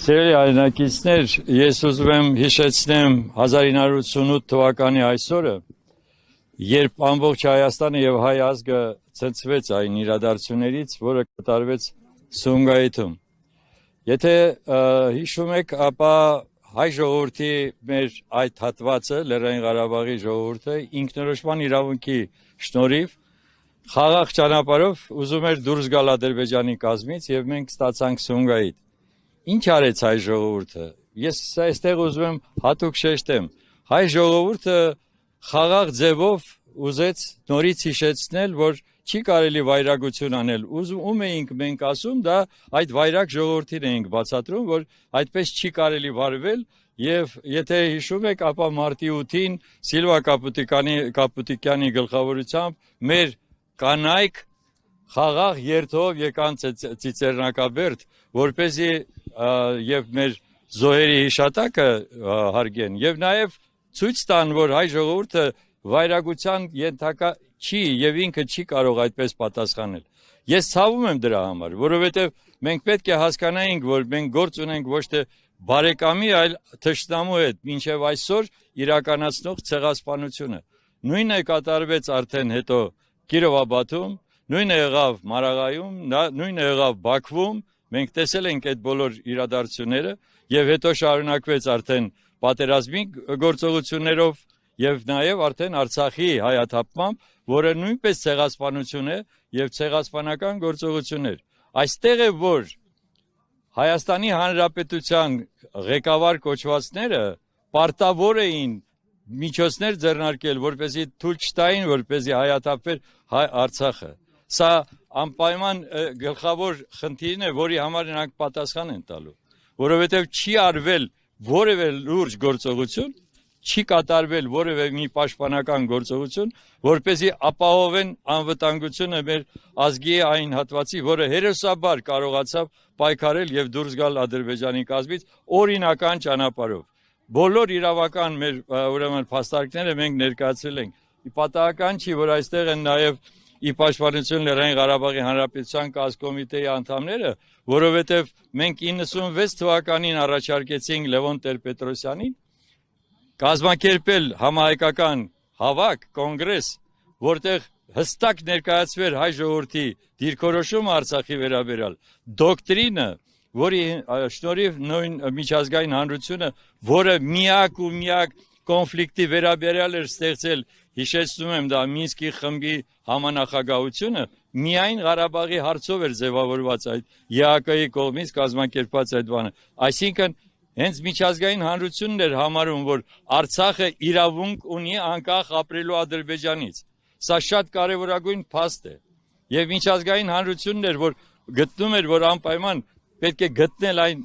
Սիրելի հայրենակիցներ, ես ուզում եմ հիշեցնեմ 1988 թվականի այսօրը, երբ ամբողջ Հայաստանը եւ հայ ազգը ցնցվեց այն իրադարձություններից, որը կատարվեց Սումգայիթում։ Եթե հիշում եք, ապա հայ ժողովրդի մեր այդ հատվածը, Լեռնային Ղարաբաղի ժողովուրդը, ինքնորոշման իրավունքի շնորհիվ խաղաղ ճանապարհով ուզում էր դուրս գալ Ադրբեջանի կազմից եւ մենք ստացանք Սումգայիթ։ Ինչ արեց հայ ժողովուրդը։ Ես այստեղ ուզում եմ հատուկ շեշտեմ։ Հայ ժողովուրդը խաղաղ ձևով ուզեց նորից հիշեցնել, որ չի կարելի վայրագություն անել։ Ում էինք մենք ասում, դա այդ վայրագ ժողովրդին էինք բացատրում, որ այդպես չի կարելի վարվել, եւ եթե հիշում եք, ապա մարտի 8-ին Սիլվա Կապուտիկյանի գլխավորությամբ մեր կանայք խաղաղ երթով եկան Ծիծեռնակաբերդ, որպեսզի եւ մեր զոհերի հիշատակը հարգեն եւ նաեւ ցույց տան, որ հայ ժողովուրդը վայրագության ենթակա չի եւ ինքը չի կարող այդպես պատասխանել։ Ես ցավում եմ դրա համար, որովհետեւ մենք պետք է հասկանայինք, որ մենք գործ ունենք ոչ թե բարեկամի, այլ թշնամու հետ, մինչեւ այսօր իրականացնող ցեղասպանությունը։ Նույնը կատարվեց արդեն հետո Կիրովաբադում, նույնը եղավ Մարաղայում, նույնը եղավ Բաքվում, մենք տեսել ենք այդ բոլոր իրադարձությունները եւ հետո շարունակվեց արդեն պատերազմի գործողություններով եւ նաեւ արդեն Արցախի հայաթափմամբ, որը նույնպես ցեղասպանություն է եւ ցեղասպանական գործողություններ։ Այստեղ է, որ Հայաստանի Հանրապետության ղեկավար կոչվածները պարտավոր էին միջոցներ ձեռնարկել, որպեսզի թույլ չտային, որպեսզի հայաթափվեր Արցախը։ Սա անպայման գլխավոր խնդիրն է, որի համար նրանք պատասխան են տալու, որովհետև չի արվել որևէ լուրջ գործողություն, չի կատարվել որևէ մի պաշտպանական գործողություն, որպեսզի ապահովեն անվտանգությունը մեր ազգի այն հատվածի, որը հերոսաբար կարողացավ պայքարել եւ դուրս գալ Ադրբեջանի կազմից օրինական ճանապարհով։ Բոլոր իրավական մեր ուրեմն փաստարկները մենք ներկայացրել ենք։ Պատահական չի, որ այստեղ են նաեւ ի պաշտպանություն Լեռնային Ղարաբաղի Հանրապետության կազմկոմիտեի անդամները, որովհետև մենք 96 թվականին առաջարկեցինք Լևոն Տեր-Պետրոսյանին կազմակերպել համահայկական հավաք, կոնգրես, որտեղ հստակ ներկայացվեր հայ ժողովրդի դիրքորոշումը Արցախի վերաբերյալ, դոկտրինը, որի շնորհիվ նույն միջազգային հանրությունը, որը միակ ու միակ կոնֆլիկտի վերաբերյալ էր ստեղծել, հիշեցնում եմ դա Մինսկի խմբի համանախագահությունը, միայն Ղարաբաղի հարցով էր ձևավորված այդ ԵԱԿ-ի կողմից կազմակերպված այդ բանը։ Այսինքն հենց միջազգային հանրությունն էր համարում, որ Արցախը իրավունք ունի անկախ ապրելու Ադրբեջանից։ Սա շատ կարևորագույն փաստ է։ Եվ միջազգային հանրությունն էր, որ գտնում էր, որ անպայման պետք է գտնել այն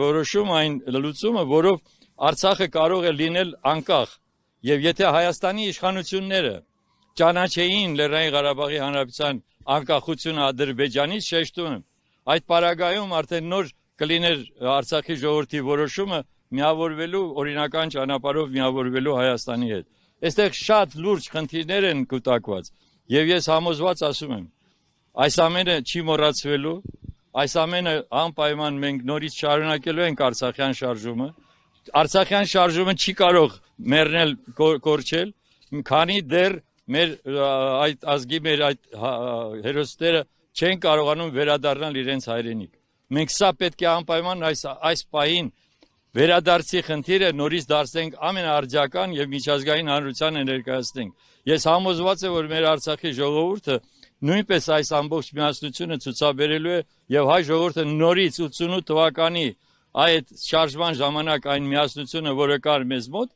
որոշումը, այն լուծումը, որով Արցախը կարող է լինել անկախ։ Եվ եթե Հայաստանի իշխանությունները ճանաչեին Լեռնային Ղարաբաղի Հանրապետության անկախությունը Ադրբեջանից, շեշտում եմ, այդ պարագայում արդեն նոր կլիներ Արցախի ժողովրդի որոշումը միավորվելու օրինական ճանապարհով միավորվելու Հայաստանի հետ։ Այստեղ շատ լուրջ խնդիրներ են կուտակված, եւ ես համոզված ասում եմ, այս ամենը չի մոռացվելու, այս ամենը անպայման մենք նորից շարունակելու ենք Արցախյան շարժումը։ Արցախյան շարժումը չի կարող մեռնել, կորչել, քանի դեռ մեր այդ ազգի մեր այդ հերոսները չեն կարողանում վերադառնալ իրենց հայրենիք։ Մենք սա պետք է անպայման այս պահին վերադարձի խնդիրը նորից դարձնենք ամենաարժական եւ միջազգային հանրությանը ներկայացնենք։ Ես համոզված եմ, որ մեր Արցախի ժողովուրդը նույնպես այս ամբողջ միասնությունը ցուցաբերելու է եւ հայ ժողովուրդը նորից 88 թվականի այդ շարժման ժամանակ այն միասնությունը, որը կար մեզ մոտ,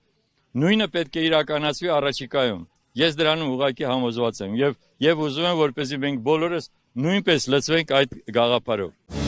նույնը պետք է իրականացվի առաջիկայում։ Ես դրանում ուղղակի համոզված եմ եւ ուզում եմ, որպեսզի մենք բոլորս նույնպես լծվենք այդ գաղափարով։